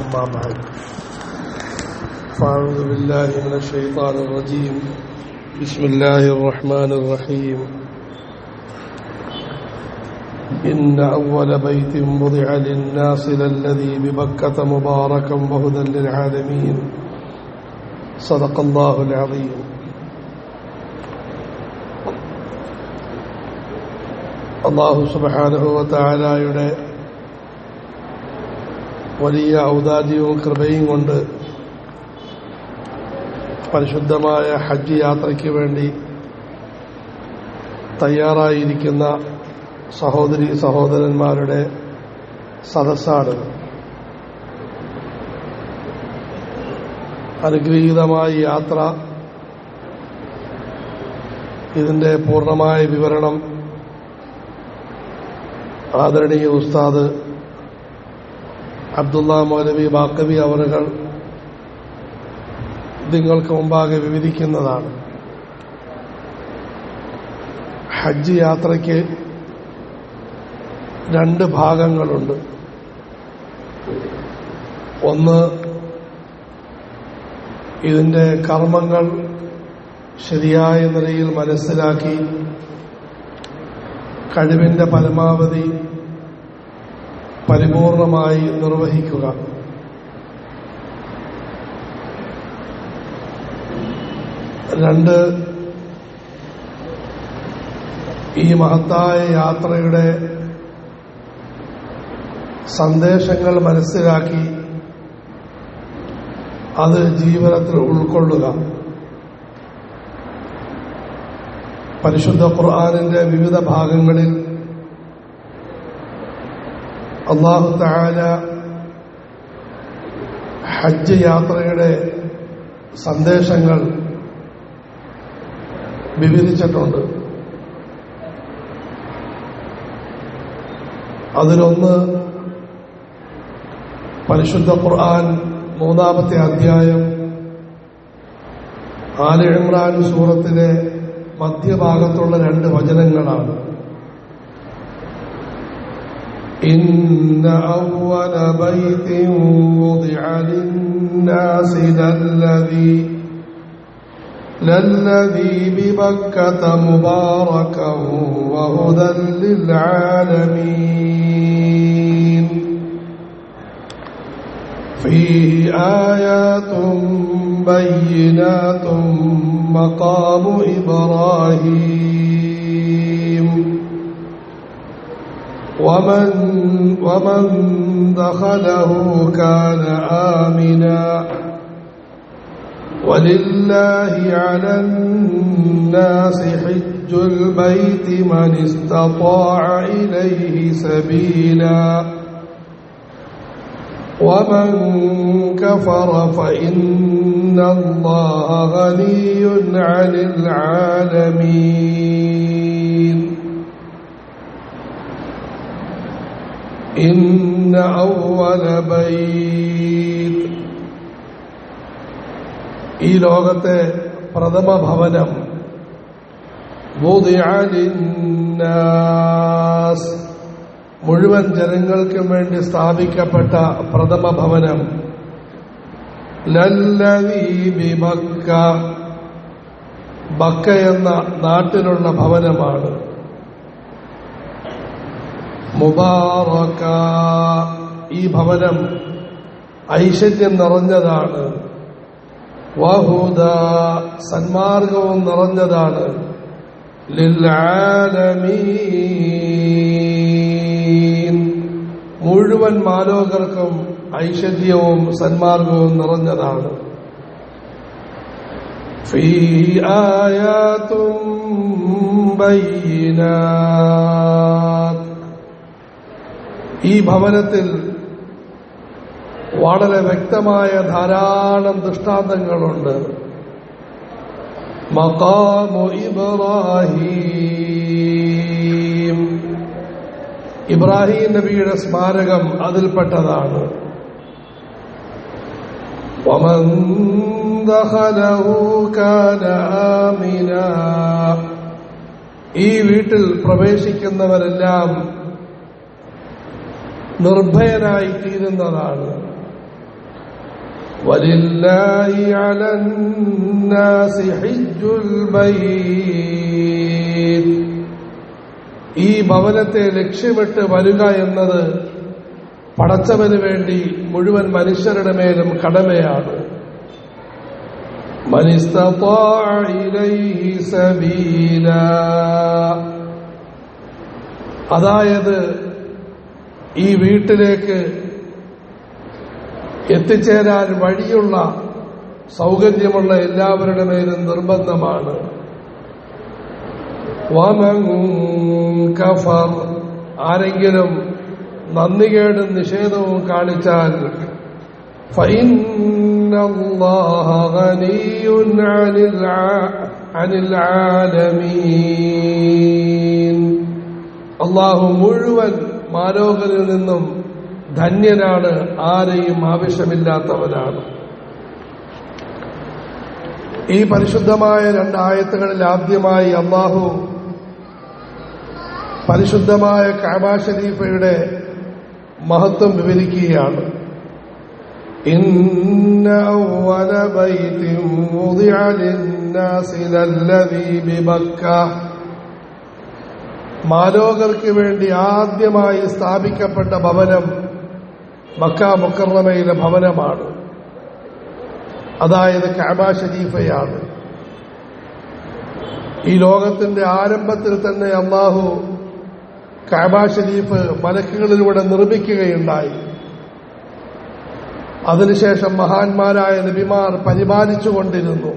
أما بعد فأعوذ بالله من الشيطان الرجيم بسم الله الرحمن الرحيم إن أول بيت وضع للناس للذي ببكة مباركا وهدى للعالمين صدق الله العظيم. അല്ലാഹു സുബ്ഹാനഹു വ തആലയുടെ വലിയ ഔദാര്യവും കൃപയും കൊണ്ട് പരിശുദ്ധമായ ഹജ്ജ് യാത്രയ്ക്ക് വേണ്ടി തയ്യാറായിരിക്കുന്ന സഹോദരീ സഹോദരന്മാരുടെ സദസ്സാണ്. അനുഗ്രഹീതമായ യാത്ര, ഇതിന്റെ പൂർണ്ണമായ വിവരണം ആദരണീയ ഉസ്താദ് അബ്ദുള്ള മൗലവി ബാക്കവി അവറുകൾ നിങ്ങൾക്ക് മുമ്പാകെ വിവരിക്കുന്നതാണ്. ഹജ്ജ് യാത്രയ്ക്ക് രണ്ട് ഭാഗങ്ങളുണ്ട്. ഒന്ന്, ഇതിന്റെ കർമ്മങ്ങൾ ശരിയായ നിലയിൽ മനസ്സിലാക്കി കഴിവിന്റെ പരമാവധി പരിപൂർണമായി നിർവഹിക്കുക. രണ്ട്, ഈ മഹത്തായ യാത്രയുടെ സന്ദേശങ്ങൾ മനസ്സിലാക്കി അത് ജീവിതത്തിൽ ഉൾക്കൊള്ളുക. പരിശുദ്ധ ഖുർആനിന്റെ വിവിധ ഭാഗങ്ങളിൽ അല്ലാഹു തആല ഹജ്ജ് യാത്രയുടെ സന്ദേശങ്ങൾ വിവരിച്ചിട്ടുണ്ട്. അതിലൊന്ന് പരിശുദ്ധ ഖുർആൻ 3-ാമത്തെ അധ്യായം ആല ഇംറാൻ സൂറത്തിലെ മധ്യഭാഗത്തുള്ള 2 വചനങ്ങളാണ്. ഇന്ന അവ്വല ബൈതിൻ വുദിഅ ലിന്നാസി ലല്ലദീ ബിബക്കത മുബാറകൻ വഹുദൻ ലിൽആലമീൻ ഫീഹി ആയാതുൻ ബയ്യിനാതുൻ മഖാമു ഇബ്രാഹീം വമൻ ദഖലഹു കാന ആമിനാ വലില്ലാഹി അലന്നാസി ഹജ്ജുൽ ബൈതി മൻ ഇസ്തതാഅ ഇലൈഹി സബീലാ ومن كفر فإن الله غني عن العالمين إن أول بيت ഈ ലോകത്തെ പ്രഥമ ഭവനം വുദിഅ ലിന്നാസ് മുഴുവൻ ജനങ്ങൾക്കും വേണ്ടി സ്ഥാപിക്കപ്പെട്ട പ്രഥമ ഭവനം ലല്ലദീ ബിബക്ക, ബക്ക എന്ന നാട്ടിലുള്ള ഭവനമാണ്. മുബാറക, ഈ ഭവനം ഐശ്വര്യം നിറഞ്ഞതാണ്. വഹുദ, സന്മാർഗവും നിറഞ്ഞതാണ്. ലിൽആലമീൻ, മുഴുവൻ മാലോകർക്കും ഐശ്വര്യവും സന്മാർഗവും നിറഞ്ഞതാണ്. ഫീഹി ആയാതുൻ ബയ്യിനാത്, ഈ ഭവനത്തിൽ വളരെ വ്യക്തമായ ധാരാളം ദൃഷ്ടാന്തങ്ങളുണ്ട്. മഖാമു ഇബ്രാഹീം, ഇബ്രാഹിം നബിയുടെ സ്മാരകം അതിൽപ്പെട്ടതാണ്. വമൻ ദഖലഹു കാന ആമിനാ, ഈ വീട്ടിൽ പ്രവേശിക്കുന്നവരെല്ലാം നിർഭയനായി തീരുന്നതാണ്. വലില്ലാഹി അലന്നാസി ഹജ്ജുൽ ബൈത്ത്. ഈ ഭവനത്തെ ലക്ഷ്യമിട്ട് വരിക എന്നത് പടച്ചവന് വേണ്ടി മുഴുവൻ മനുഷ്യരുടെ മേലും കടമയാണ്. മൻ ഇസ്തതാഅ ഇലൈഹി സബീലാ, അതായത് ഈ വീട്ടിലേക്ക് എത്തിച്ചേരാൻ വഴിയുള്ള സൗകര്യമുള്ള എല്ലാവരുടെ മേലും നിർബന്ധമാണ്. വമൻ കഫർ, ആരെങ്കിലും നന്ദികേടും നിഷേധവും കാണിച്ചാൽ ഫഇന്നല്ലാഹ ഗനിയ്യുൻ അനിൽ ആലമീൻ, അല്ലാഹു മുഴുവൻ മാലോകരിൽ നിന്നും ധന്യനാണ്, ആരെയും ആവശ്യമില്ലാത്തവനാണ്. ഈ പരിശുദ്ധമായ 2 ആയത്തുകളിൽ ആദ്യമായി അല്ലാഹു പരിശുദ്ധമായ കഅബ ശരീഫയുടെ മഹത്വം വിവരിക്കുകയാണ്. ഇന്ന അവ്വല ബൈതിൻ വുദിഅ ലിന്നാസി ലല്ലദീ ബിബക്ക, മാലോകർക്ക് വേണ്ടി ആദ്യമായി സ്ഥാപിക്കപ്പെട്ട ഭവനം മക്ക മുക്കറമയിലെ ഭവനമാണ്. അതായത് കഅബ ശരീഫയാണ്. ഈ ലോകത്തിന്റെ ആരംഭത്തിൽ തന്നെ അല്ലാഹു കഅബ ശരീഫ് മലക്കുകളിലൂടെ നിർമ്മിക്കുകയുണ്ടായി. അതിനുശേഷം മഹാന്മാരായ നബിമാർ പരിപാലിച്ചുകൊണ്ടിരുന്നു.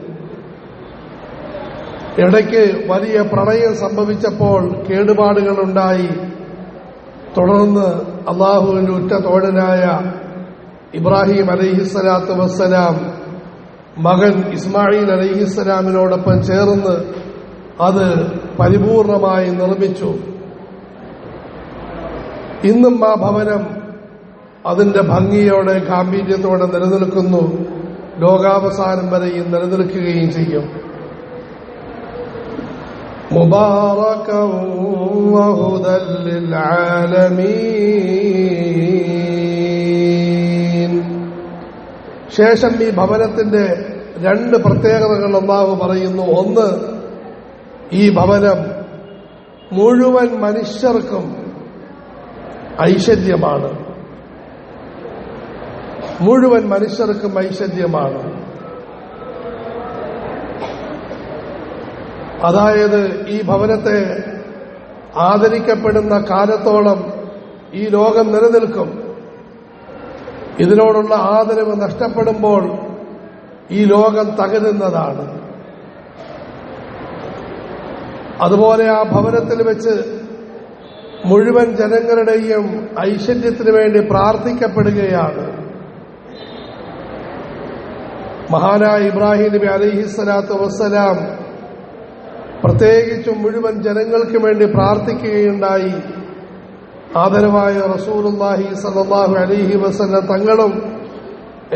ഇടയ്ക്ക് വലിയ പ്രളയം സംഭവിച്ചപ്പോൾ കേടുപാടുകളുണ്ടായി. തുടർന്ന് അള്ളാഹുവിന്റെ ഉറ്റ തോഴനായ ഇബ്രാഹിം അലൈഹിസ്സലാത്തു വസ്സലാം മകൻ ഇസ്മായിൽ അലൈഹിസ്സലാമിനോടൊപ്പം ചേർന്ന് അത് പരിപൂർണമായി നിർമ്മിച്ചു. ഇന്നും ആ ഭവനം അതിന്റെ ഭംഗിയോടെ ഗാംഭീര്യത്തോടെ നിലനിൽക്കുന്നു. ലോകാവസാനം വരെയും നിലനിൽക്കുകയും ചെയ്യും. മുബാറകൻ വഹുദൻ ലിൽ ആലമീൻ. ശേഷം ഈ ഭവനത്തിന്റെ 2 പ്രത്യേകതകൾ അല്ലാഹു പറയുന്നു. ഒന്ന്, ഈ ഭവനം മുഴുവൻ മനുഷ്യർക്കും ഐശ്വര്യമാണ്. മുഴുവൻ മനുഷ്യർക്കും ഐശ്വര്യമാണ്. അതായത് ഈ ഭവനത്തെ ആദരിക്കപ്പെടുന്ന കാലത്തോളം ഈ ലോകം നിലനിൽക്കും. ഇതിനോടുള്ള ആദരവ് നഷ്ടപ്പെടുമ്പോൾ ഈ ലോകം തകരുന്നതാണ്. അതുപോലെ ആ ഭവനത്തിൽ വെച്ച് മുഴുവൻ ജനങ്ങളുടെയും ഐശ്വര്യത്തിന് വേണ്ടി പ്രാർത്ഥിക്കപ്പെടുകയാണ്. മഹാനായ ഇബ്രാഹിം നബി അലൈഹിസ്സലാത്തു വസ്സലാം പ്രത്യേകിച്ചും മുഴുവൻ ജനങ്ങൾക്ക് വേണ്ടി പ്രാർത്ഥിക്കുകയുണ്ടായി. ആദരവായ റസൂലുള്ളാഹി സ്വല്ലല്ലാഹു അലൈഹി വസല്ലം തങ്ങളും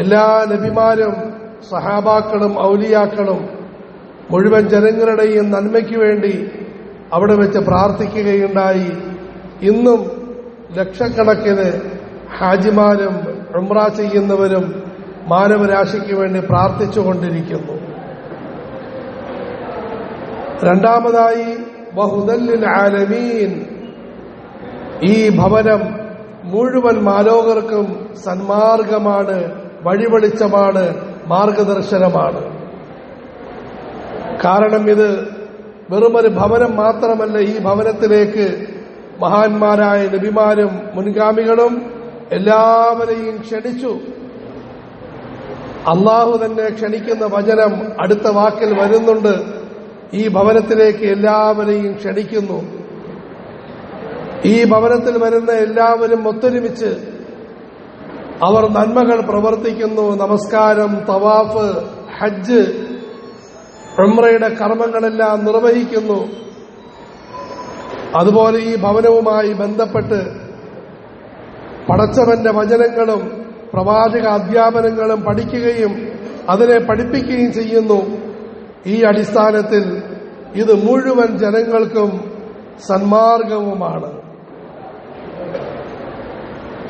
എല്ലാ നബിമാരും സഹാബാക്കളും ഔലിയാക്കളും മുഴുവൻ ജനങ്ങളുടെയും നന്മയ്ക്ക് വേണ്ടി അവിടെ വെച്ച് പ്രാർത്ഥിക്കുകയുണ്ടായി. ഇന്നും ലക്ഷക്കണക്കിന് ഹാജിമാരും ഉംറ ചെയ്യുന്നവരും മാനവരാശിക്ക് വേണ്ടി പ്രാർത്ഥിച്ചുകൊണ്ടിരിക്കുന്നു. രണ്ടാമതായി വഹുദൻ ലിൽ ആലമീൻ, ഈ ഭവനം മുഴുവൻ മാലോകർക്കും സന്മാർഗമാണ്, വഴിവെളിച്ചമാണ്, മാർഗദർശനമാണ്. കാരണം ഇത് വെറുമൊരു ഭവനം മാത്രമല്ല. ഈ ഭവനത്തിലേക്ക് മഹാന്മാരായ നബിമാരും മുൻഗാമികളും എല്ലാവരെയും ക്ഷണിച്ചു. അള്ളാഹു തന്നെ ക്ഷണിക്കുന്ന വചനം അടുത്ത വാക്കിൽ വരുന്നുണ്ട്. ഈ ഭവനത്തിലേക്ക് എല്ലാവരെയും ക്ഷണിക്കുന്നു. ഈ ഭവനത്തിൽ വരുന്ന എല്ലാവരും ഒത്തൊരുമിച്ച് അവർ നന്മകൾ പ്രവർത്തിക്കുന്നു. നമസ്കാരം, തവാഫ്, ഹജ്ജ്, ഉംറയുടെ കർമ്മങ്ങളെല്ലാം നിർവഹിക്കുന്നു. അതുപോലെ ഈ ഭവനവുമായി ബന്ധപ്പെട്ട് പടച്ചവന്റെ വചനങ്ങളും പ്രവാചക അധ്യാപനങ്ങളും പഠിക്കുകയും അതിനെ പഠിപ്പിക്കുകയും ചെയ്യുന്നു. ഈ അടിസ്ഥാനത്തിൽ ഇത് മുഴുവൻ ജനങ്ങൾക്കും സന്മാർഗവുമാണ്.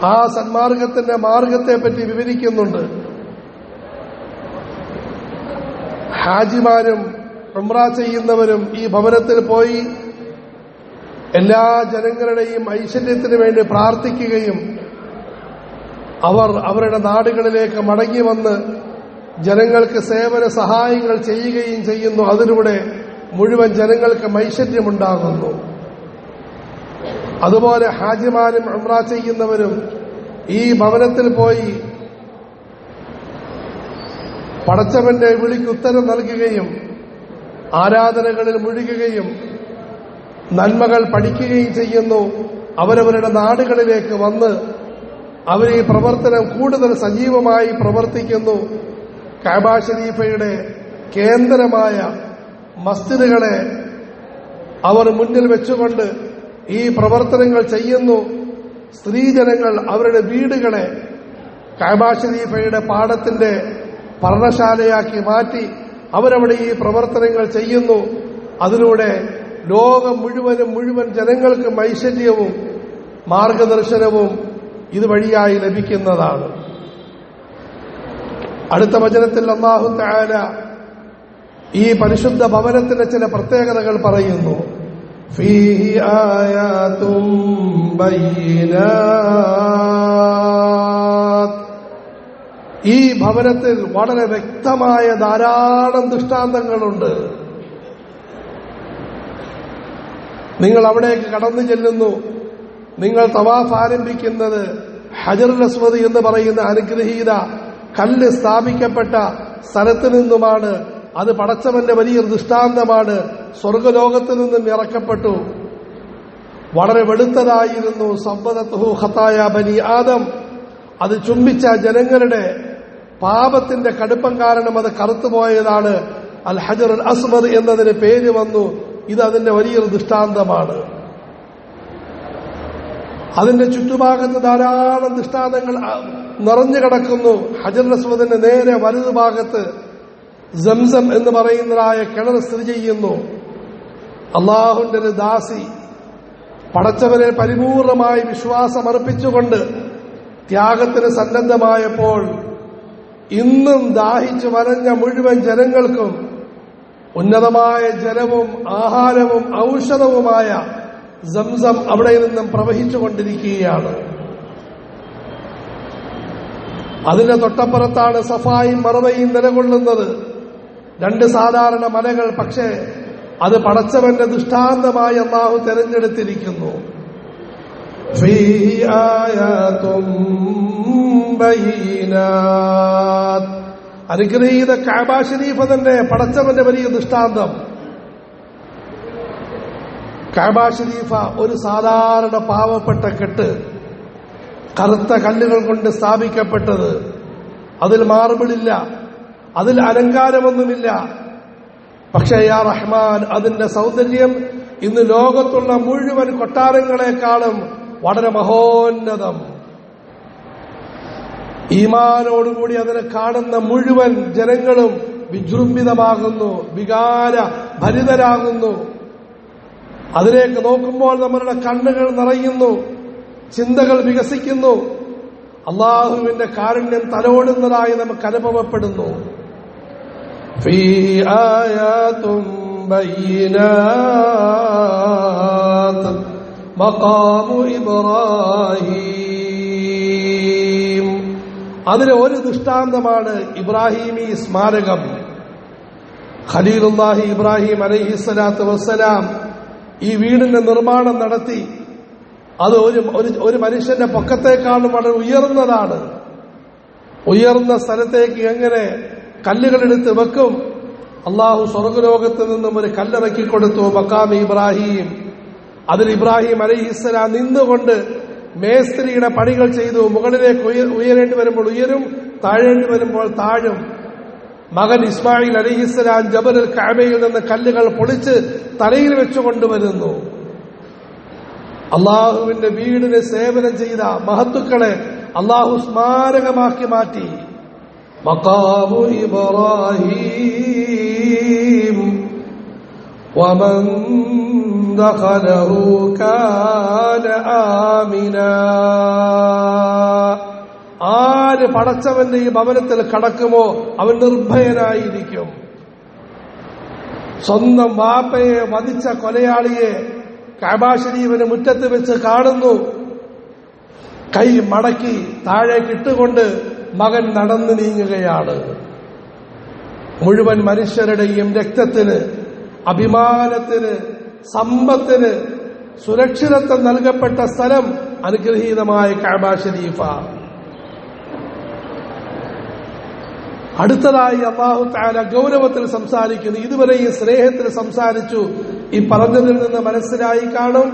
ആ സന്മാർഗത്തിന്റെ മാർഗത്തെപ്പറ്റി വിവരിക്കുന്നുണ്ട്. ഹാജിമാരും ഉംറ ചെയ്യുന്നവരും ഈ ഭവനത്തിൽ പോയി എല്ലാ ജനങ്ങളുടെയും ഐശ്വര്യത്തിന് വേണ്ടി പ്രാർത്ഥിക്കുകയും അവർ അവരുടെ നാടുകളിലേക്ക് മടങ്ങി വന്ന് ജനങ്ങൾക്ക് സേവന സഹായങ്ങൾ ചെയ്യുകയും ചെയ്യുന്നു. അതിലൂടെ മുഴുവൻ ജനങ്ങൾക്ക് ഐശ്വര്യമുണ്ടാകുന്നു. അതുപോലെ ഹാജിമാരും ഉംറ ചെയ്യുന്നവരും ഈ ഭവനത്തിൽ പോയി പടച്ചവന്റെ വിളിക്ക് ഉത്തരം നൽകുകയും ആരാധനകളിൽ മുഴുകുകയും നന്മകൾ പഠിക്കുകയും ചെയ്യുന്നു. അവരവരുടെ നാടുകളിലേക്ക് വന്ന് അവർ ഈ പ്രവർത്തനം കൂടുതൽ സജീവമായി പ്രവർത്തിക്കുന്നു. കഅബ ഷരീഫയുടെ കേന്ദ്രമായ മസ്ജിദുകളെ അവർ മുന്നിൽ വെച്ചുകൊണ്ട് ഈ പ്രവർത്തനങ്ങൾ ചെയ്യുന്നു. സ്ത്രീജനങ്ങൾ അവരുടെ വീടുകളെ കഅബ ഷരീഫയുടെ പാടത്തിന്റെ പർണശാലയാക്കി മാറ്റി അവരവിടെ ഈ പ്രവർത്തനങ്ങൾ ചെയ്യുന്നു. അതിലൂടെ ലോകം മുഴുവൻ ജനങ്ങൾക്ക് ഐശ്വര്യവും മാർഗദർശനവും ഇതുവഴിയായി ലഭിക്കുന്നതാണ്. അടുത്ത വചനത്തിൽ അല്ലാഹു തആല ഈ പരിശുദ്ധ ഭവനത്തിന്റെ ചില പ്രത്യേകതകൾ പറയുന്നു. ഫീഹി ആയാതും ബയ്യിനാത്ത്. ഈ ഭവനത്തിൽ വളരെ വ്യക്തമായ ധാരാളം ദൃഷ്ടാന്തങ്ങളുണ്ട്. നിങ്ങൾ അവിടേക്ക് കടന്നു ചെല്ലുന്നു. നിങ്ങൾ തവാഫ് ആരംഭിക്കുന്നത് ഹജറുൽ അസ്വദ് എന്ന് പറയുന്ന അനുഗ്രഹീത കല്ല് സ്ഥാപിക്കപ്പെട്ട സ്ഥലത്ത് നിന്നുമാണ്. അത് പടച്ചവന്റെ വലിയൊരു ദൃഷ്ടാന്തമാണ്. സ്വർഗലോകത്ത് നിന്നും ഇറക്കപ്പെട്ടു. വളരെ വെളുത്തതായിരുന്നു. സബ്ബദത്തുഹു ഖതായ ബനി ആദം. അത് ചുംബിച്ച ജനങ്ങളുടെ പാപത്തിന്റെ കടുപ്പം കാരണം അത് കറുത്തുപോയതാണ്. അൽ ഹജറുൽ അസ്വദ് എന്നതിന് പേര് വന്നു. ഇത് അതിന്റെ വലിയൊരു ദൃഷ്ടാന്തമാണ്. അതിന്റെ ചുറ്റുഭാഗത്ത് ധാരാളം ദൃഷ്ടാന്തങ്ങൾ നിറഞ്ഞു കിടക്കുന്നു. ഹജറുൽ അസ്വദിന്റെ നേരെ വലതുഭാഗത്ത് സംസം എന്ന് പറയുന്നതായ കിണർ സ്ഥിതി ചെയ്യുന്നു. അള്ളാഹുവിന്റെ ഒരു ദാസി പടച്ചവനെ പരിപൂർണമായി വിശ്വാസമർപ്പിച്ചുകൊണ്ട് ത്യാഗത്തിന് സന്നദ്ധമായപ്പോൾ ഇന്നും ദാഹിച്ചു വലഞ്ഞ മുഴുവൻ ജനങ്ങൾക്കും ഉന്നതമായ ജലവും ആഹാരവും ഔഷധവുമായ സംസം അവിടെ നിന്നും പ്രവഹിച്ചുകൊണ്ടിരിക്കുകയാണ്. അതിന്റെ തൊട്ടപ്പുറത്താണ് സഫായും മറവയും നിലകൊള്ളുന്നത്. രണ്ട് സാധാരണ മലകൾ. പക്ഷേ അത് പടച്ചവന്റെ ദൃഷ്ടാന്തമായി അല്ലാഹു തെരഞ്ഞെടുത്തിരിക്കുന്നു. ഫീഹി ആയാതും ബയ്യിനാത്ത്. അനുഗ്രഹീത കഅബ ശരീഫ് തന്നെ പടച്ചവന്റെ വലിയ ദൃഷ്ടാന്തം. കഅബ ശരീഫ ഒരു സാധാരണ പാവപ്പെട്ട കെട്ട്, കറുത്ത കല്ലുകൾ കൊണ്ട് സ്ഥാപിക്കപ്പെട്ടത്. അതിൽ മാർബിളില്ല, അതിൽ അലങ്കാരമൊന്നുമില്ല. പക്ഷേ യാ റഹ്മാൻ, അതിന്റെ സൗന്ദര്യം ഇന്ന് ലോകത്തുള്ള മുഴുവൻ കൊട്ടാരങ്ങളെക്കാളും വളരെ മഹോന്നതം. ഈമാനോടുകൂടി അതിനെ കാണുന്ന മുഴുവൻ ജനങ്ങളും വിജൃംഭിതമാകുന്നു, വികാര ഭരിതരാകുന്നു. അതിലേക്ക് നോക്കുമ്പോൾ നമ്മളുടെ കണ്ണുകൾ നിറയുന്നു, ചിന്തകൾ വികസിക്കുന്നു. അള്ളാഹുവിന്റെ കാരുണ്യം തലോടുന്നതായി നമുക്ക് അനുഭവപ്പെടുന്നു. ഫീഹി ആയാതും ബയ്യിനാത്ത് മഖാമു ഇബ്രാഹീം. അതിലെ ഒരു ദൃഷ്ടാന്തമാണ് ഇബ്രാഹീമി സ്മാരകം. ഖലീലുല്ലാഹി ഇബ്രാഹിം അലൈഹിസ്സലാത്തു വസ്സലാം ഈ വീടിന്റെ നിർമ്മാണം നടത്തി. അത് ഒരു മനുഷ്യന്റെ പൊക്കത്തേക്കാളും വളരെ ഉയർന്നതാണ്. ഉയർന്ന സ്ഥലത്തേക്ക് എങ്ങനെ കല്ലുകളെടുത്ത് വെക്കും? അള്ളാഹു സ്വർഗലോകത്ത് നിന്നും ഒരു കല്ലിറക്കി കൊടുത്തു, മഖാം ഇബ്രാഹിം. അതിൽ ഇബ്രാഹിം അലൈഹിസ്സലാം നിന്നുകൊണ്ട് മേസ്ത്രിയുടെ പണികൾ ചെയ്തു. മുകളിലേക്ക് ഉയരേണ്ടി വരുമ്പോൾ ഉയരും, താഴേണ്ടി വരുമ്പോൾ താഴും. മകൻ ഇസ്മായിൽ അലൈഹിസ്സലാം ജബലുൽ കഅബയിൽ നിന്ന് കല്ലുകൾ പൊളിച്ച് തലയിൽ വെച്ചുകൊണ്ടുവരുന്നു. അള്ളാഹുവിന്റെ വീടിന് സേവനം ചെയ്ത മഹത്തുക്കളെ അള്ളാഹു സ്മാരകമാക്കി മാറ്റി. മഖാമു ഇബ്രാഹീം വമൻ ദഖലഹു കാന ആമിനാ. ആര് പടച്ചവന്റെ ഈ ഭവനത്തിൽ കടക്കുമോ അവൻ നിർഭയനായിരിക്കും. സ്വന്തം വാപ്പയെ വധിച്ച കൊലയാളിയെ കഅബ ശരീഫിന് മുറ്റത്ത് വെച്ച് കാണുന്നു. കൈ മടക്കി താഴേക്കിട്ടുകൊണ്ട് മകൻ നടന്നു നീങ്ങുകയാണ്. മുഴുവൻ മനുഷ്യരുടെയും രക്തത്തിന്, അഭിമാനത്തിന്, സമ്പത്തിന് സുരക്ഷിതത്വം നൽകപ്പെട്ട സ്ഥലം അനുഗ്രഹീതമായ കഅബ ശരീഫ. അടുത്തതായി അല്ലാഹു തആല ഗൗരവത്തിൽ സംസാരിക്കുന്നു. ഇതുവരെ ഈ സ്നേഹത്തിൽ സംസാരിച്ചു. ഈ പറഞ്ഞതിൽ നിന്ന് മനസ്സിലായി കാണും,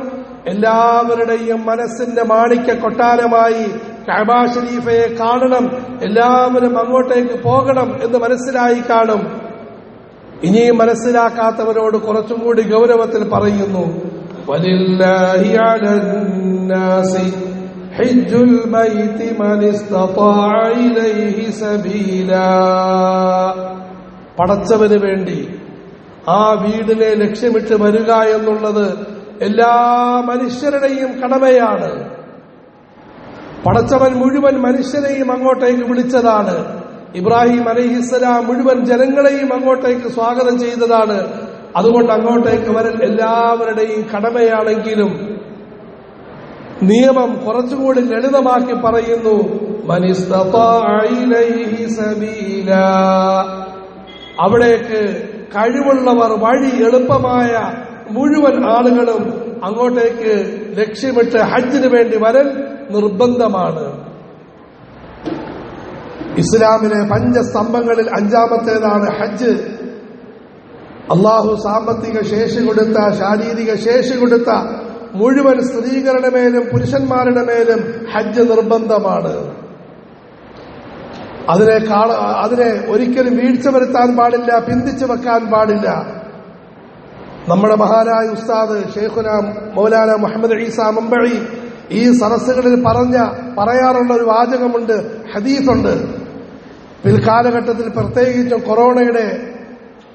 എല്ലാവരുടെയും മനസ്സിന്റെ മാണിക്യ കൊട്ടാരമായി കഅബ ശരീഫയെ കാണണം, എല്ലാവരും അങ്ങോട്ടേക്ക് പോകണം എന്ന് മനസ്സിലായി കാണും. ഇനിയും മനസ്സിലാക്കാത്തവരോട് കുറച്ചും കൂടി ഗൗരവത്തിൽ പറയുന്നു. വലില്ലാഹി അലന്നാസി ഹജ്ജുൽ ബൈതി മൻ ഇസ്തതാഅ ഇലൈഹി സബീലാ. പടച്ചവന് വേണ്ടി ആ വീടിനെ ലക്ഷ്യമിട്ട് വരിക എന്നുള്ളത് എല്ലാ മനുഷ്യരുടെയും കടമയാണ്. പടച്ചവൻ മുഴുവൻ മനുഷ്യരെയും അങ്ങോട്ടേക്ക് വിളിച്ചതാണ്. ഇബ്രാഹിം അലൈഹിസ്സലാം മുഴുവൻ ജനങ്ങളെയും അങ്ങോട്ടേക്ക് സ്വാഗതം ചെയ്തതാണ്. അതുകൊണ്ട് അങ്ങോട്ടേക്ക് വരൽ എല്ലാവരുടെയും കടമയാണെങ്കിലും നിയമം കുറച്ചുകൂടി ലളിതമാക്കി പറയുന്നു. മൻ ഇസ്തതാഅ ഇലൈഹി സബീലാ. അവിടേക്ക് കഴിവുള്ളവർ, വഴി എളുപ്പമായ മുഴുവൻ ആളുകളും അങ്ങോട്ടേക്ക് ലക്ഷ്യമിട്ട് ഹജ്ജിന് വേണ്ടി വരൽ നിർബന്ധമാണ്. ഇസ്ലാമിലെ പഞ്ചസ്തംഭങ്ങളിൽ അഞ്ചാമത്തേതാണ് ഹജ്ജ്. അള്ളാഹു സാമ്പത്തിക ശേഷി കൊടുത്ത, ശാരീരിക ശേഷി കൊടുത്ത മുഴുവൻ സ്ത്രീകളുടെ മേലും പുരുഷന്മാരുടെ മേലും ഹജ്ജ് നിർബന്ധമാണ്. അതിനെ ഒരിക്കലും വീഴ്ച വരുത്താൻ പാടില്ല, പിന്തിച്ചു വെക്കാൻ പാടില്ല. നമ്മുടെ മഹാനായ ഉസ്താദ് ഷെയ്ഖുന മൗലാന മുഹമ്മദ് ഈസ മംബഈ ഈ സദസ്സുകളിൽ പറയാറുള്ള ഒരു വാചകമുണ്ട്, ഹദീസുണ്ട്. പിൽക്കാലഘട്ടത്തിൽ പ്രത്യേകിച്ചും കൊറോണയുടെ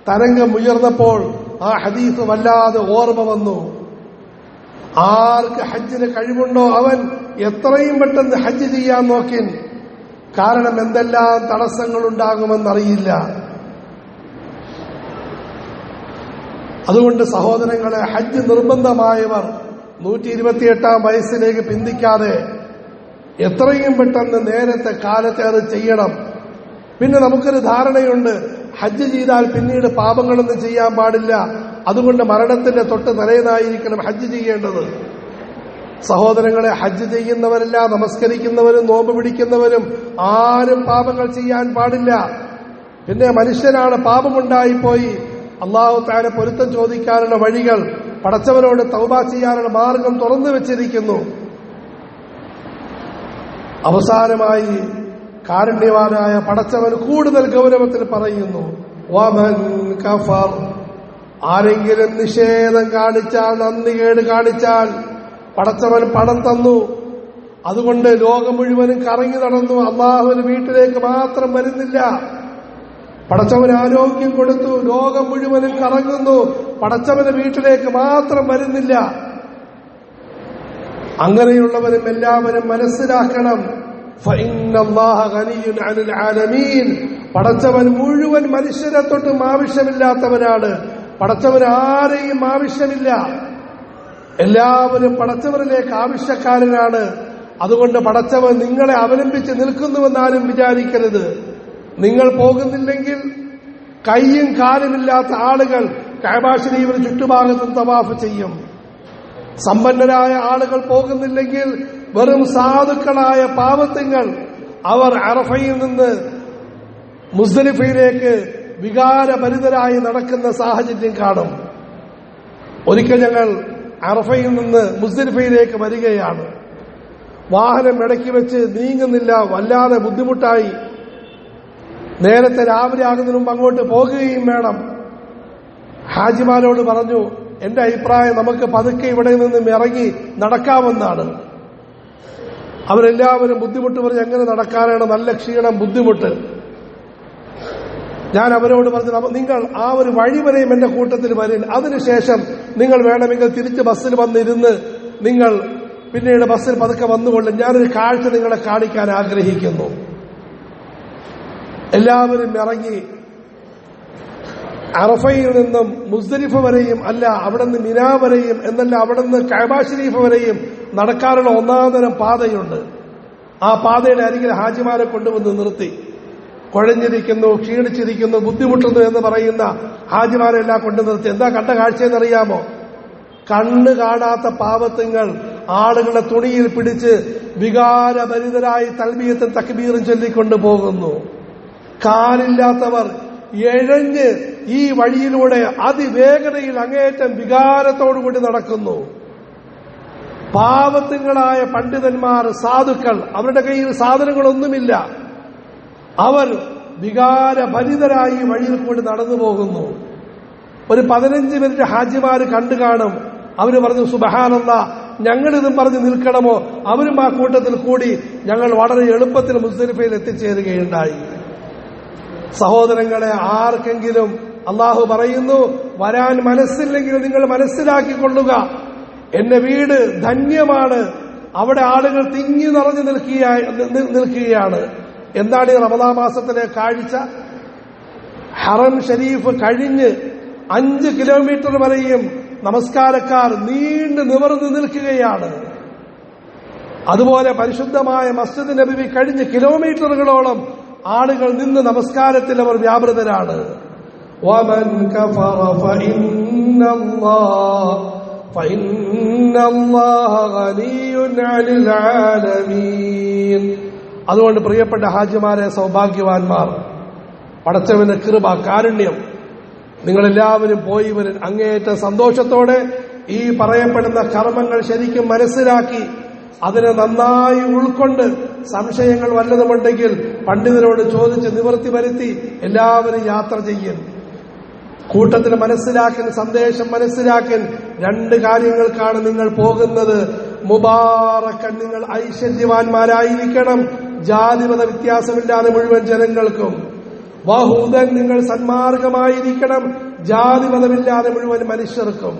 തരംഗം ഉയർന്നപ്പോൾ ആ ഹദീസ് വല്ലാതെ ഓർമ്മ വന്നു. ആർക്ക് ഹജ്ജിന് കഴിവുണ്ടോ അവൻ എത്രയും പെട്ടെന്ന് ഹജ്ജ് ചെയ്യാൻ നോക്കി. കാരണം എന്തെല്ലാം തടസ്സങ്ങളുണ്ടാകുമെന്നറിയില്ല. അതുകൊണ്ട് സഹോദരങ്ങളെ, ഹജ്ജ് നിർബന്ധമായവർ 128-ാം വയസ്സിലേക്ക് പിന്തിക്കാതെ എത്രയും പെട്ടെന്ന് നേരത്തെ കാലത്തെ അത് ചെയ്യണം. പിന്നെ നമുക്കൊരു ധാരണയുണ്ട്, ഹജ്ജ് ചെയ്താൽ പിന്നീട് പാപങ്ങളൊന്നും ചെയ്യാൻ പാടില്ല, അതുകൊണ്ട് മരണത്തിന്റെ തൊട്ട് തലേന്നായിരിക്കണം ഹജ്ജ് ചെയ്യേണ്ടത്. സഹോദരങ്ങളെ, ഹജ്ജ് ചെയ്യുന്നവരെല്ലാം, നമസ്കരിക്കുന്നവരും നോമ്പ് പിടിക്കുന്നവരും ആരും പാപങ്ങൾ ചെയ്യാൻ പാടില്ല. പിന്നെ മനുഷ്യനാണ് പാപമുണ്ടായിപ്പോയി അല്ലാഹു തആല പൊരുത്തം ചോദിക്കാനുള്ള വഴികൾ, പടച്ചവനോട് തൗബ ചെയ്യാനുള്ള മാർഗം തുറന്നു വെച്ചിരിക്കുന്നു. അവസാനമായി കാരുണ്യവാനായ പടച്ചവൻ കൂടുതൽ ഗൗരവത്തിൽ പറയുന്നു, വമൻ കഫർ. ആരെങ്കിലും നിഷേധം കാണിച്ചാൽ, നന്ദികേട് കാണിച്ചാൽ, പടച്ചവൻ പണം തന്നു, അതുകൊണ്ട് ലോകം മുഴുവനും കറങ്ങി നടന്നു, അള്ളാഹുവിന് വീട്ടിലേക്ക് മാത്രം വരുന്നില്ല. പടച്ചവന് ആരോഗ്യം കൊടുത്തു, ലോകം മുഴുവനും കറങ്ങുന്നു, പടച്ചവന് വീട്ടിലേക്ക് മാത്രം വരുന്നില്ല. അങ്ങനെയുള്ളവരും എല്ലാവരും മനസ്സിലാക്കണം, ഫഇന്നല്ലാഹ ഗനിയ്യുൻ അനിൽ ആലമീൻ. പടച്ചവൻ മുഴുവൻ മനുഷ്യരെ തൊട്ടും ആവശ്യമില്ലാത്തവനാണ്. പടച്ചവന് ആരെയും ആവശ്യമില്ല. എല്ലാവരും പടച്ചവനിലേക്ക് ആവശ്യക്കാരനാണ്. അതുകൊണ്ട് പടച്ചവൻ നിങ്ങളെ അവലംബിച്ച് നിൽക്കുന്നുവെന്നാലും വിചാരിക്കരുത്. നിങ്ങൾ പോകുന്നില്ലെങ്കിൽ കൈയും കാലുമില്ലാത്ത ആളുകൾ കഅബ ശരീഫിന് ചുറ്റുഭാഗത്തും തവാഫ് ചെയ്യും. സമ്പന്നരായ ആളുകൾ പോകുന്നില്ലെങ്കിൽ വെറും സാധുക്കളായ പാവത്തുങ്ങൾ അവർ അറഫയിൽ നിന്ന് മുസ്ദലിഫയിലേക്ക് വികാരഭരിതരായി നടക്കുന്ന സാഹചര്യം കാണും. ഒരിക്കൽ ഞങ്ങൾ അറഫയിൽ നിന്ന് മുസ്ദലിഫയിലേക്ക് വരികയാണ്. വാഹനം ഇടയ്ക്ക് വെച്ച് നീങ്ങുന്നില്ല, വല്ലാതെ ബുദ്ധിമുട്ടായി. നേരത്തെ രാവിലെ ആകുന്നതിന് മുമ്പ് അങ്ങോട്ട് പോകുകയും വേണം. ഹാജിമാരോട് പറഞ്ഞു, എന്റെ അഭിപ്രായം നമുക്ക് പതുക്കെ ഇവിടെ നിന്നും ഇറങ്ങി നടക്കാമെന്നാണ്. അവരെല്ലാവരും ബുദ്ധിമുട്ട് പറഞ്ഞ് എങ്ങനെ നടക്കാനാണ്, നല്ല ക്ഷീണം, ബുദ്ധിമുട്ട്. ഞാൻ അവരോട് പറഞ്ഞു, നിങ്ങൾ ആ ഒരു വഴി വരെയും എന്റെ കൂട്ടത്തിൽ വരും, അതിനുശേഷം നിങ്ങൾ വേണമെങ്കിൽ തിരിച്ച് ബസ്സിൽ വന്നിരുന്ന് നിങ്ങൾ പിന്നീട് ബസ്സിൽ പതുക്കെ വന്നുകൊള്ളും. ഞാനൊരു കാഴ്ച നിങ്ങളെ കാണിക്കാൻ ആഗ്രഹിക്കുന്നു. എല്ലാവരും ഇറങ്ങി അറഫയിൽ നിന്നും മുസ്ദലിഫ വരെയും അല്ല, അവിടെ നിന്ന് മിനാ വരെയും എന്നല്ല, അവിടെ നിന്ന് കഅബ ശരീഫ് വരെയും നടക്കാനുള്ള ഒന്നാന്തരം പാതയുണ്ട്. ആ പാതയുടെ അരികിൽ ഹാജിമാരെ കൊണ്ടുവന്ന് നിർത്തി. കുഴഞ്ഞിരിക്കുന്നു, ക്ഷീണിച്ചിരിക്കുന്നു, ബുദ്ധിമുട്ടുന്നു എന്ന് പറയുന്ന ഹാജിമാരെല്ലാം കൊണ്ടു നിർത്തി. എന്താ കണ്ട കാഴ്ചയെന്നറിയാമോ? കണ്ണ് കാണാത്ത പാവത്തുങ്ങൾ ആളുകളെ തുണിയിൽ പിടിച്ച് വികാരഭരിതരായി തൽബിയത്തും തക്ബീറും ചൊല്ലിക്കൊണ്ടു പോകുന്നു. കാലില്ലാത്തവർ എഴഞ്ഞ് ഈ വഴിയിലൂടെ അതിവേഗതയിൽ അങ്ങേയറ്റം വികാരത്തോടുകൂടി നടക്കുന്നു. പാവത്തുങ്ങളായ പണ്ഡിതന്മാർ, സാധുക്കൾ, അവരുടെ കയ്യിൽ സാധനങ്ങളൊന്നുമില്ല. അവർ വികാരഭരിതരായി വഴിയിൽ കൂടി നടന്നു പോകുന്നു. ഒരു 15 മിനിറ്റ് ഹാജിമാര് കണ്ടു കാണും. അവര് പറഞ്ഞു, സുബ്ഹാനല്ലാഹ്, ഞങ്ങളിതും പറഞ്ഞ് നിൽക്കണമോ? അവരും ആ കൂട്ടത്തിൽ കൂടി ഞങ്ങൾ വളരെ എളുപ്പത്തിൽ മുസ്ദലിഫയിൽ എത്തിച്ചേരുകയുണ്ടായി. സഹോദരങ്ങളെ, ആർക്കെങ്കിലും അള്ളാഹു പറയുന്നു, വരാൻ മനസ്സില്ലെങ്കിൽ നിങ്ങൾ മനസ്സിലാക്കിക്കൊള്ളുക, എന്റെ വീട് ധന്യമാണ്, അവിടെ ആളുകൾ തിങ്ങി നിറഞ്ഞു നിൽക്കുകയാണ്. എന്താണ് ഈ റമദാൻ മാസത്തിലെ കാഴ്ച? ഹറം ഷരീഫ് കഴിഞ്ഞ് 5 കിലോമീറ്റർ വരെയും നമസ്കാരക്കാർ നീണ്ടു നിവർന്നു നിൽക്കുകയാണ്. അതുപോലെ പരിശുദ്ധമായ മസ്ജിദ് നബവി കഴിഞ്ഞ് കിലോമീറ്ററുകളോളം ആളുകൾ നിന്ന് നമസ്കാരത്തിൽ അവർ വ്യാപൃതരാണ്. വമൻ കഫറ ഫഇന്നല്ലാഹ ഗനിയ്യുൻ അനിൽ ആലമീൻ. അതുകൊണ്ട് പ്രിയപ്പെട്ട ഹാജിമാരെ, സൗഭാഗ്യവാന്മാർ, പടച്ചവന്റെ കൃപ, കാരുണ്യം, നിങ്ങളെല്ലാവരും പോയി വരും. അങ്ങേയറ്റ സന്തോഷത്തോടെ ഈ പറയപ്പെടുന്ന കർമ്മങ്ങൾ ശരിക്കും മനസ്സിലാക്കി അതിനെ നന്നായി ഉൾക്കൊണ്ട് സംശയങ്ങൾ വല്ലതുമുണ്ടെങ്കിൽ പണ്ഡിതരോട് ചോദിച്ച് നിവൃത്തി വരുത്തി എല്ലാവരും യാത്ര ചെയ്യും. കൂട്ടത്തിൽ മനസ്സിലാക്കൻ, സന്ദേശം മനസ്സിലാക്കൻ. 2 കാര്യങ്ങൾക്കാണ് നിങ്ങൾ പോകുന്നത്. മുബാറക്കൻ, നിങ്ങൾ ഐശ്വര്യവാന്മാരായിരിക്കണം, ജാതിമത വ്യത്യാസമില്ലാതെ മുഴുവൻ ജനങ്ങൾക്കും. വഹൂദൻ, നിങ്ങൾ സന്മാർഗമായിരിക്കണം, ജാതിമതമില്ലാതെ മുഴുവൻ മനുഷ്യർക്കും.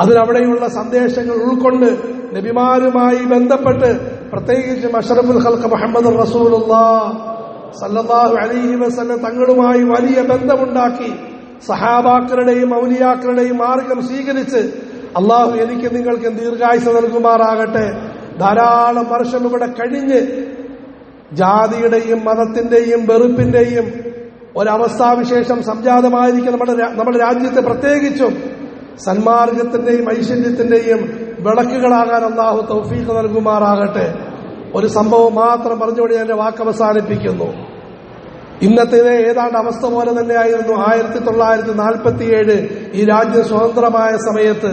അതിനവിടെയുള്ള സന്ദേശങ്ങൾ ഉൾക്കൊണ്ട് നബിമാരുമായി ബന്ധപ്പെട്ട്, പ്രത്യേകിച്ച് അഷ്റഫുൽ ഖൽഖ് മുഹമ്മദ് റസൂലുള്ളാഹി സല്ലല്ലാഹു അലൈഹി വസല്ലം തങ്ങളുമായി വലിയ ബന്ധമുണ്ടാക്കി സഹാബാക്കളുടെയും ഔലിയാക്കളുടെയും മാർഗം സ്വീകരിച്ച് അള്ളാഹു എനിക്ക് നിങ്ങൾക്ക് ദീർഘായുസ്സ് നൽകുമാറാകട്ടെ. ധാരാളം വർഷം ഇവിടെ കഴിഞ്ഞ് ജാതിയുടെയും മതത്തിന്റെയും വെറുപ്പിന്റെയും ഒരവസ്ഥാവിശേഷം സംജാതമായിരിക്കും നമ്മുടെ രാജ്യത്തെ. പ്രത്യേകിച്ചും സന്മാർഗത്തിന്റെയും ഐശ്വര്യത്തിന്റെയും വിളക്കുകളാകാൻ അള്ളാഹു തൗഫീഖ് നൽകുമാറാകട്ടെ. ഒരു സംഭവം മാത്രം പറഞ്ഞുകൊണ്ട് ഞാൻ എന്റെ വാക്ക് അവസാനിപ്പിക്കുന്നു. ഇന്നത്തെ ഏതാണ്ട് അവസ്ഥ പോലെ തന്നെയായിരുന്നു 1947 ഈ രാജ്യം സ്വതന്ത്രമായ സമയത്ത്.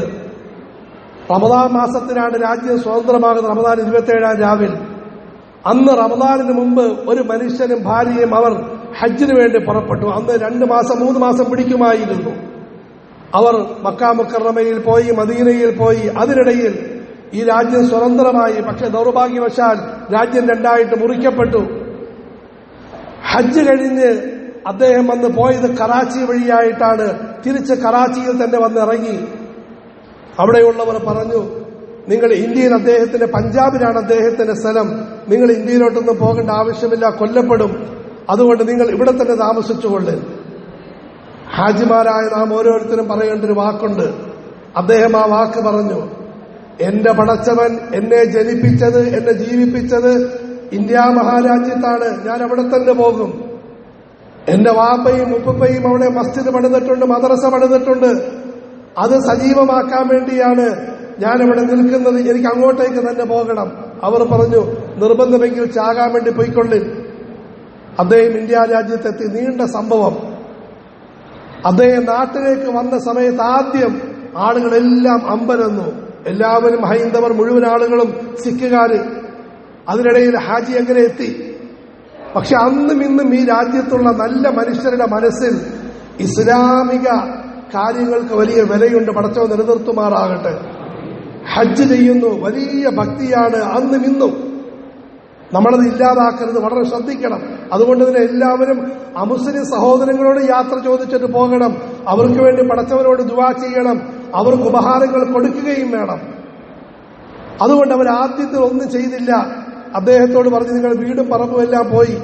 റമദാൻ മാസത്തിനാണ് രാജ്യം സ്വതന്ത്രമാകുന്നത്, റമദാൻ 27 രാവിൽ. അന്ന് റമദാനിന് മുമ്പ് ഒരു മനുഷ്യനും ഭാര്യയും അവർ ഹജ്ജിന് വേണ്ടി പുറപ്പെട്ടു. അന്ന് 2 മാസം 3 മാസം പിടിക്കുമായിരുന്നു. അവർ മക്ക മുക്കറമയിൽ പോയി, മദീനയിൽ പോയി. അതിനിടയിൽ ഈ രാജ്യം സ്വതന്ത്രമായി. പക്ഷെ ദൗർഭാഗ്യവശാൽ രാജ്യം 2ആയിട്ട് മുറിക്കപ്പെട്ടു. ഹജ്ജ് കഴിഞ്ഞ് അദ്ദേഹം വന്ന് പോയത് കറാച്ചി വഴിയായിട്ടാണ്. തിരിച്ച് കറാച്ചിയിൽ തന്നെ വന്ന് ഇറങ്ങി. അവിടെയുള്ളവർ പറഞ്ഞു, നിങ്ങൾ ഇന്ത്യയിൽ, അദ്ദേഹത്തിന്റെ പഞ്ചാബിലാണ് അദ്ദേഹത്തിന്റെ സ്ഥലം, നിങ്ങൾ ഇന്ത്യയിലോട്ടൊന്നും പോകേണ്ട ആവശ്യമില്ല, കൊല്ലപ്പെടും, അതുകൊണ്ട് നിങ്ങൾ ഇവിടെ തന്നെ താമസിച്ചുകൊണ്ട്. ഹാജിമാരായ നാം ഓരോരുത്തരും പറയേണ്ട ഒരു വാക്കുണ്ട്. അദ്ദേഹം ആ വാക്ക് പറഞ്ഞു, എന്റെ പടച്ചവൻ എന്നെ ജനിപ്പിച്ചത്, എന്നെ ജീവിപ്പിച്ചത് ഇന്ത്യ മഹാരാജ്യത്താണ്, ഞാൻ അവിടെ തന്നെ പോകും. എന്റെ വാപ്പയും ഉപ്പയും അവിടെ മസ്ജിദ് പണിതിട്ടുണ്ട്, മദ്രസ പണിതിട്ടുണ്ട്, അത് സജീവമാക്കാൻ വേണ്ടിയാണ് ഞാൻ അവിടെ നിൽക്കുന്നത്, എനിക്ക് അങ്ങോട്ടേക്ക് തന്നെ പോകണം. അവർ പറഞ്ഞു, നിർബന്ധമെങ്കിൽ ചാകാൻ വേണ്ടി പോയിക്കൊള്ളി. അദ്ദേഹം ഇന്ത്യ രാജ്യത്തെത്തി. നീണ്ട സംഭവം. അദ്ദേഹം നാട്ടിലേക്ക് വന്ന സമയത്ത് ആദ്യം ആളുകളെല്ലാം അമ്പരന്നു. എല്ലാവരും ഹൈന്ദവർ, മുഴുവൻ ആളുകളും സിഖുകാര്. അതിനിടയിൽ ഹാജി എങ്ങനെ എത്തി? പക്ഷെ അന്നും ഇന്നും ഈ രാജ്യത്തുള്ള നല്ല മനുഷ്യരുടെ മനസ്സിൽ ഇസ്ലാമിക കാര്യങ്ങൾക്ക് വലിയ വിലയുണ്ട്. പടച്ചോ നിലനിർത്തുമാറാകട്ടെ. ഹജ്ജ് ചെയ്യുന്നു, വലിയ ഭക്തിയാണ് അന്നും ഇന്നും. നമ്മളത് ഇല്ലാതാക്കരുത്, വളരെ ശ്രദ്ധിക്കണം. അതുകൊണ്ട് തന്നെ എല്ലാവരും അമുസ്ലിം സഹോദരങ്ങളോട് യാത്ര ചോദിച്ചിട്ട് പോകണം. അവർക്ക് വേണ്ടി പടച്ചവരോട് ദുആ ചെയ്യണം, അവർക്ക് ഉപഹാരങ്ങൾ കൊടുക്കുകയും വേണം. അതുകൊണ്ട് അവർ ആദ്യത്തിൽ ഒന്നും ചെയ്തില്ല. അദ്ദേഹത്തോട് പറഞ്ഞു, നിങ്ങൾ വീടും പറമ്പും എല്ലാം പോയി,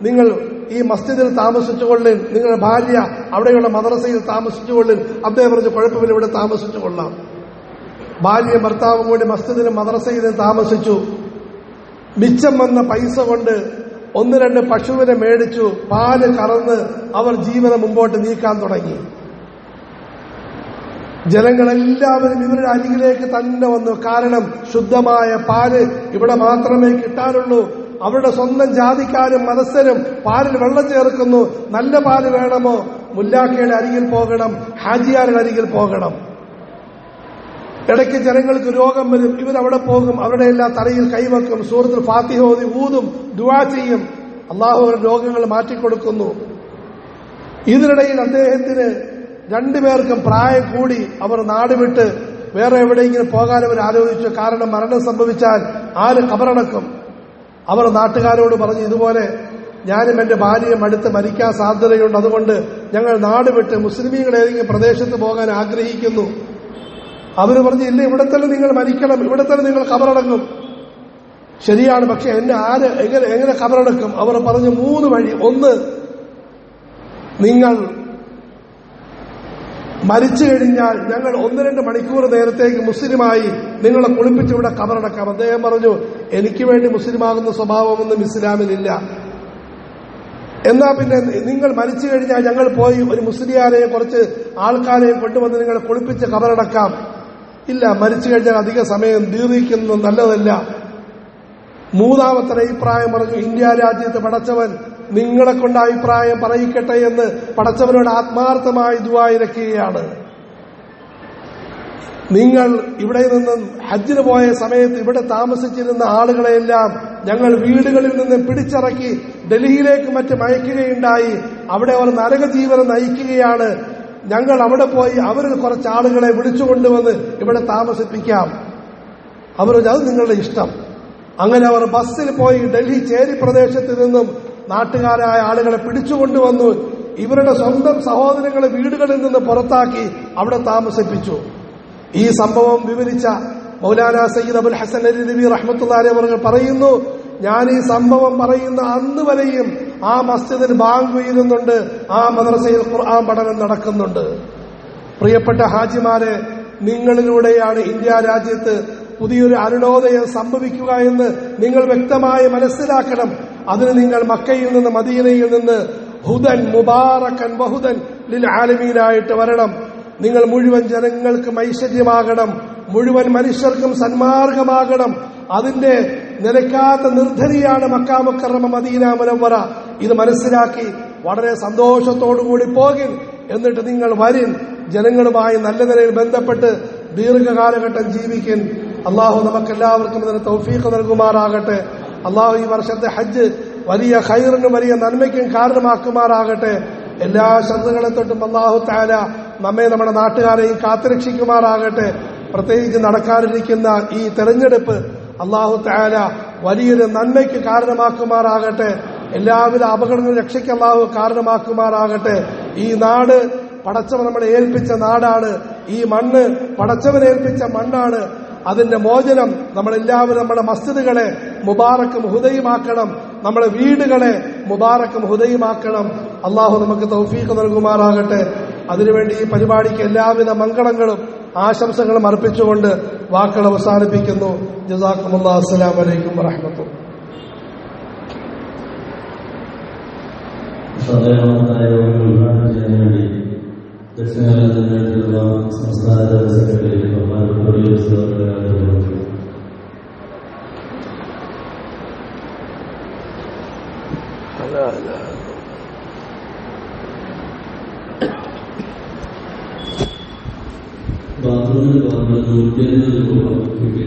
നിങ്ങൾ ഈ മസ്ജിദിൽ താമസിച്ചുകൊള്ളിൻ, നിങ്ങളുടെ ഭാര്യ അവിടെയുള്ള മദ്രസയിൽ താമസിച്ചുകൊള്ളിൻ. അദ്ദേഹം പറഞ്ഞു കുഴപ്പമില്ല, ഇവിടെ താമസിച്ചുകൊള്ളാം. ഭാര്യ ഭർത്താവും കൂടി മസ്ജിദിലും മദ്രസയിലും താമസിച്ചു. മിച്ചം വന്ന പൈസ കൊണ്ട് 1-2 പശുവിനെ മേടിച്ചു. പാല് കറന്ന് അവർ ജീവിതം മുമ്പോട്ട് നീക്കാൻ തുടങ്ങി. ജനങ്ങളെല്ലാവരും ഇവരുടെ അരികിലേക്ക് തന്നെ വന്നു. കാരണം ശുദ്ധമായ പാല് ഇവിടെ മാത്രമേ കിട്ടാനുള്ളൂ. അവരുടെ സ്വന്തം ജാതിക്കാരും മതസ്ഥരും പാലിൽ വെള്ളം ചേർക്കുന്നു. നല്ല പാല് വേണമോ? മുല്ലാക്കയുടെ അരികിൽ പോകണം, ഹാജിയാരുടെ അരികിൽ പോകണം. ഇടയ്ക്ക് ജനങ്ങൾക്ക് രോഗം വരും, ഇവരവിടെ പോകും, അവരുടെ എല്ലാ തലയിൽ കൈവെക്കും, സൂറത്തുൽ ഫാത്തിഹ ഓതി ഊതും, ദുആ ചെയ്യും. അള്ളാഹു അവരുടെ രോഗങ്ങൾ മാറ്റിക്കൊടുക്കുന്നു. ഇതിനിടയിൽ അദ്ദേഹത്തിന് 2 പേർക്കും പ്രായം കൂടി. അവർ നാട് വിട്ട് വേറെ എവിടെയെങ്കിലും പോകാൻ അവർ ആലോചിച്ചു. കാരണം മരണം സംഭവിച്ചാൽ ആര് ഖബറടക്കും? അവർ നാട്ടുകാരോട് പറഞ്ഞു, ഇതുപോലെ ഞാനും എന്റെ ഭാര്യയും അടുത്ത് മരിക്കാൻ സാധ്യതയുണ്ട്, അതുകൊണ്ട് ഞങ്ങൾ നാട് വിട്ട് മുസ്ലിമീങ്ങൾ ഏതെങ്കിലും പ്രദേശത്ത് പോകാൻ ആഗ്രഹിക്കുന്നു. അവർ പറഞ്ഞു, ഇല്ല, ഇവിടെ തന്നെ നിങ്ങൾ മരിക്കണം, ഇവിടെ തന്നെ നിങ്ങൾ ഖബറടക്കും. ശരിയാണ്, പക്ഷെ എന്നെ ആര് എങ്ങനെ ഖബറടക്കും? അവർ പറഞ്ഞു 3 വഴി. ഒന്ന്, നിങ്ങൾ മരിച്ചു കഴിഞ്ഞാൽ ഞങ്ങൾ 1-2 മണിക്കൂർ നേരത്തേക്ക് മുസ്ലിമായി നിങ്ങളെ കുളിപ്പിച്ച് ഇവിടെ ഖബറടക്കാം. അദ്ദേഹം പറഞ്ഞു, എനിക്ക് വേണ്ടി മുസ്ലിമാകുന്ന സ്വഭാവമൊന്നും ഇസ്ലാമിലില്ല. എന്നാ പിന്നെ നിങ്ങൾ മരിച്ചു കഴിഞ്ഞാൽ ഞങ്ങൾ പോയി ഒരു മുസ്ലിയാരെയും കുറച്ച് ആൾക്കാരെയും കൊണ്ടുവന്ന് നിങ്ങളെ കുളിപ്പിച്ച് ഖബറടക്കാം. ഇല്ല, മരിച്ചു കഴിഞ്ഞാൽ അധിക സമയം ദീർഘിക്കുന്നത് നല്ലതല്ല. 3ാമത്തെ അഭിപ്രായം പറഞ്ഞു, ഇന്ത്യ രാജ്യത്ത് പടച്ചവൻ നിങ്ങളെ കൊണ്ട് അഭിപ്രായം പറയിക്കട്ടെ എന്ന് പടച്ചവനോട് ആത്മാർത്ഥമായി ദുആ ഇരക്കുകയാണ്. നിങ്ങൾ ഇവിടെ നിന്നും ഹജ്ജിന് പോയ സമയത്ത് ഇവിടെ താമസിച്ചിരുന്ന ആളുകളെയെല്ലാം ഞങ്ങൾ വീടുകളിൽ നിന്ന് പിടിച്ചിറക്കി ഡൽഹിയിലേക്ക് മറ്റും അയക്കുകയുണ്ടായി. അവിടെ അവർ നരക ജീവനം നയിക്കുകയാണ്. ഞങ്ങൾ അവിടെ പോയി അവരിൽ കുറച്ച് ആളുകളെ വിളിച്ചുകൊണ്ടുവന്ന് ഇവിടെ താമസിപ്പിക്കാം. അവർ അത് നിങ്ങളുടെ ഇഷ്ടം. അങ്ങനെ അവർ ബസ്സിൽ പോയി ഡൽഹി ചേരി പ്രദേശത്ത് നിന്നും നാട്ടുകാരായ ആളുകളെ പിടിച്ചുകൊണ്ടുവന്നു. ഇവരുടെ സ്വന്തം സഹോദരങ്ങളെ വീടുകളിൽ നിന്ന് പുറത്താക്കി അവിടെ താമസിപ്പിച്ചു. ഈ സംഭവം വിവരിച്ച മൗലാന സയ്യിദ് അബുൽ ഹസൻ അലി റഹ്മത്തുള്ളാഹി അലൈഹി അവർ പറയുന്നു, ഞാൻ ഈ സംഭവം പറയുന്ന അന്ന് വരെയും ആ മസ്ജിദിൽ ബാങ്ക് ഉയരുന്നുണ്ട്, ആ മദ്രസയിൽ ഖുർആൻ പഠനം നടക്കുന്നുണ്ട്. പ്രിയപ്പെട്ട ഹാജിമാരെ, നിങ്ങളിലൂടെയാണ് ഇന്ത്യ രാജ്യത്ത് പുതിയൊരു അരുണോദയം സംഭവിക്കുക എന്ന് നിങ്ങൾ വ്യക്തമായി മനസ്സിലാക്കണം. അതിന് നിങ്ങൾ മക്കയിൽ നിന്ന് മദീനയിൽ നിന്ന് ഹുദൻ മുബാറക്കൻ വഹുദൻ ലിൽ ആലമീനായിട്ട് വരണം. നിങ്ങൾ മുഴുവൻ ജനങ്ങൾക്കും ഐശ്വര്യമാകണം, മുഴുവൻ മനുഷ്യർക്കും സന്മാർഗമാകണം. അതിന്റെ നിലയ്ക്കാത്ത നിർദ്ധരിയാണ് മക്ക മുക്കറമ മദീന മുനവ്വറ. ഇത് മനസ്സിലാക്കി വളരെ സന്തോഷത്തോടുകൂടി പോകിൻ. എന്നിട്ട് നിങ്ങൾ വരിൻ, ജനങ്ങളുമായി നല്ല നിലയിൽ ബന്ധപ്പെട്ട് ദീർഘകാലഘട്ടം ജീവിക്കും. അള്ളാഹു നമുക്കെല്ലാവർക്കും ഇതിന് തൗഫീഖ് നൽകുമാറാകട്ടെ. അള്ളാഹു ഈ വർഷത്തെ ഹജ്ജ് വലിയ ഖൈറിനും വലിയ നന്മയ്ക്കും കാരണമാക്കുമാറാകട്ടെ. എല്ലാ ശത്രുക്കളെ തൊട്ടും അള്ളാഹു തആല നമ്മെ നമ്മുടെ നാട്ടുകാരെയും കാത്തുരക്ഷിക്കുമാറാകട്ടെ. പ്രത്യേകിച്ച് നടക്കാനിരിക്കുന്ന ഈ തെരഞ്ഞെടുപ്പ് അള്ളാഹു തആല വലിയൊരു നന്മയ്ക്ക് കാരണമാക്കുമാറാകട്ടെ. എല്ലാവിധ അപകടങ്ങളും രക്ഷയ്ക്ക് അള്ളാഹു കാരണമാക്കുമാറാകട്ടെ. ഈ നാട് പടച്ചവൻ നമ്മളെ ഏൽപ്പിച്ച നാടാണ്. ഈ മണ്ണ് പടച്ചവൻ ഏൽപ്പിച്ച മണ്ണാണ്. അതിന്റെ മോചനം നമ്മളെല്ലാവരും നമ്മുടെ മസ്ജിദുകളെ മുബാറക്കും ഹുദയുമാക്കണം, നമ്മുടെ വീടുകളെ മുബാറക്കും ഹുദയുമാക്കണം. അള്ളാഹു നമുക്ക് തൗഫീഖ് നൽകുമാറാകട്ടെ. അതിനുവേണ്ടി ഈ പരിപാടിക്ക് എല്ലാവിധ മംഗളങ്ങളും ആശംസകളും അർപ്പിച്ചുകൊണ്ട് വാക്കുകൾ അവസാനിപ്പിക്കുന്നു. ജസാക്കുമുല്ലാഹ്. അസ്സലാമു അലൈക്കും വറഹ്മത്തുള്ളാഹി. ദക്ഷിണേന്ത്യയിലുള്ള സംസ്ഥാന സെക്രട്ടറി ബാത്റൂമിൽ 150 രൂപ കിട്ടിയ